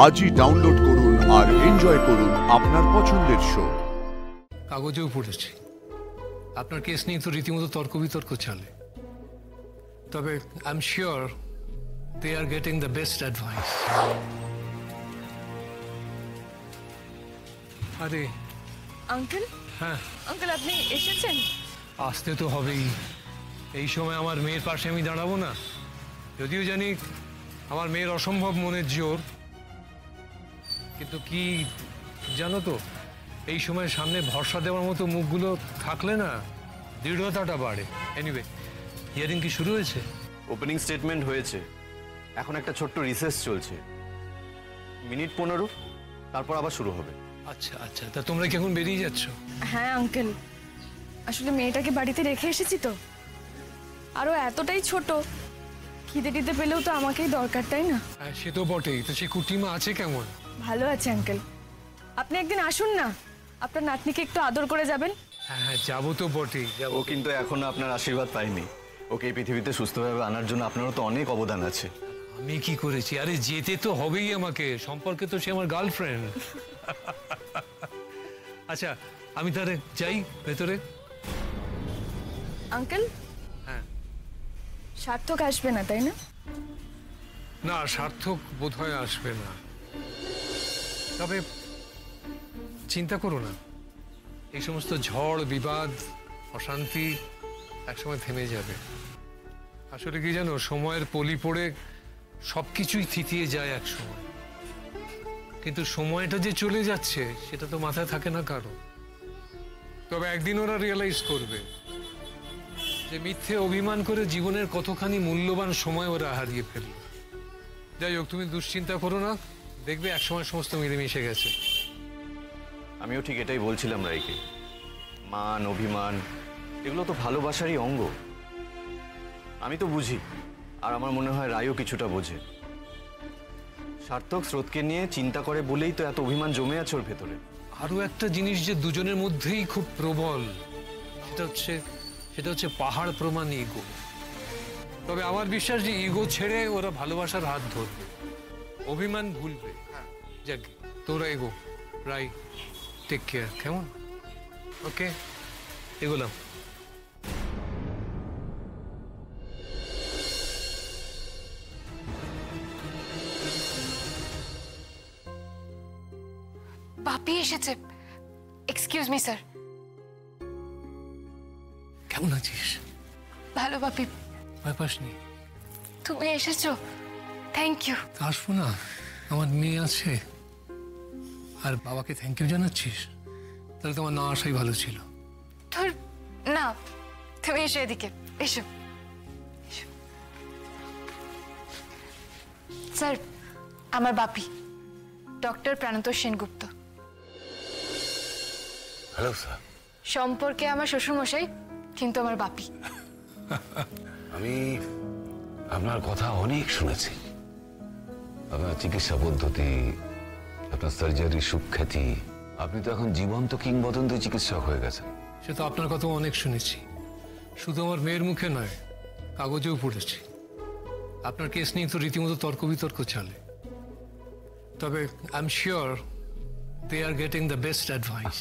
আজই ডাউনলোড করুন আর এনজয় করুন আপনার পছন্দের শো। কাগজেও পড়েছি আপনার কেস নিয়ে তো রীতিমতো তর্ক বিতর্ক চলে, তবে I am sure they are getting the best advice. আরে আঙ্কেল, হ্যাঁ, আঙ্কেল আপনি এসেছেন? আসতে তো হবেই। এই সময় আমার মেয়ের পাশে আমি দাঁড়াবো না? যদিও জানি আমার মেয়ের অসম্ভব মনের জোর, কিন্তু কি জানো তো, এই সময় সামনে ভরসা দেওয়ার মতো মুখগুলো থাকলে না দৃঢ়তাটা বাড়ে। এনিওয়ে, হিয়ারিং কি শুরু হয়েছে? ওপেনিং স্টেটমেন্ট হয়েছে, এখন একটা ছোট্ট রিসার্চ চলছে, মিনিট 15, তারপর আবার শুরু হবে। আচ্ছা আচ্ছা, তা তোমরা কি এখন বেরিয়ে যাচ্ছ? হ্যাঁ আঙ্কেল, আসলে মেয়েটাকে বাড়িতে রেখে এসেছি তো, আরো এতটাই ছোট, খিদে টিদে পেলেও তো আমাকেই দরকার, তাই না? হ্যাঁ, সে তো বটেই। তো সে কুটিমা আছে কেমন? ভালো আছে আঙ্কেল, আপনি একদিন আসুন না, আপনার নাতনিকে একটু আদর করে যাবেন। হ্যাঁ হ্যাঁ, যাবো তো বটেই, যাবো। ও কিন্তু এখনো আপনার আশীর্বাদ পায়নি, ওকে এই পৃথিবীতে সুস্থভাবে আনার জন্য আপনারও তো অনেক অবদান আছে। আমি কি করেছি? আরে যেতে তো হবেই আমাকে, সম্পর্কে তো সে আমার গার্লফ্রেন্ড। আচ্ছা, আমি তাহলে যাই ভেতরে। আঙ্কেল, হ্যাঁ, সার্থক আসবে না তাই না? না, সার্থক বোধহয় আসবে না, তবে চিন্তা করো না, এই সমস্ত ঝড় বিবাদ অশান্তি একসময় থেমে যাবে। আসলে কি জানো, সময়ের পলি পড়ে সবকিছুই থিতিয়ে যায় এক সময়, কিন্তু সময়টা যে চলে যাচ্ছে সেটা তো মাথায় থাকে না কারো। তবে একদিন ওরা রিয়েলাইজ করবে যে মিথ্যে অভিমান করে জীবনের কতখানি মূল্যবান সময় ওরা হারিয়ে ফেলল। যাই হোক, তুমি দুশ্চিন্তা করো না, দেখবে একসময় সমস্ত মিলেমিশে গেছে। আমিও ঠিক এটাই বলছিলাম রাইকে, মান অভিমান এগুলো তো ভালোবাসারই অঙ্গ। আমি তো বুঝি, আর আমার মনে হয় রায়ও কিছুটা বোঝে। সার্থক স্রোতকে নিয়ে চিন্তা করে বলেই তো এত অভিমান জমে আছে ওর ভেতরে। আরো একটা জিনিস যে দুজনের মধ্যেই খুব প্রবল, সেটা হচ্ছে পাহাড় প্রমাণ ইগো। তবে আমার বিশ্বাস যে ইগো ছেড়ে ওরা ভালোবাসার হাত ধরবে, অভিমান ভুলবে। যাক, তোরা এগো, রাই, টেক কেয়ার, কেমন? ওকে, এগোলাম। বাপি এসেছে। Excuse me sir. কেমন আছিস? ভালো বাপি, ভয় পাসনি? তুমি এসেছো, থ্যাংক ইউ। আসবো না, আমার মেয়ে আছে। আর বাবাকে থ্যাংক ইউ জানাচ্ছিস? তাহলে তোমার না আসাই ভালো ছিল। ধুর, না, তুমি এসো এদিকে, এসো। স্যার, আমার বাপি, doctor Prantosh Sengupta. Hello sir. সম্পর্কে আমার শ্বশুরমশাই, কিন্তু আমার বাপি। আমি আপনার কথা অনেক শুনেছি, আপনার চিকিৎসা পদ্ধতি, আপনার সার্জারি সুখ্যাতি। আপনি তো এখন জীবন্ত কিংবদন্তি চিকিৎসক হয়ে গেছেন। সে তো আপনার কথা অনেক শুনেছি, শুধু আমার মেয়ের মুখে নয়, কাগজেও পড়েছি। আপনার কেস নিয়ে তো রীতিমতো তর্ক বিতর্ক চলে, তবে I am sure they are getting the best advice.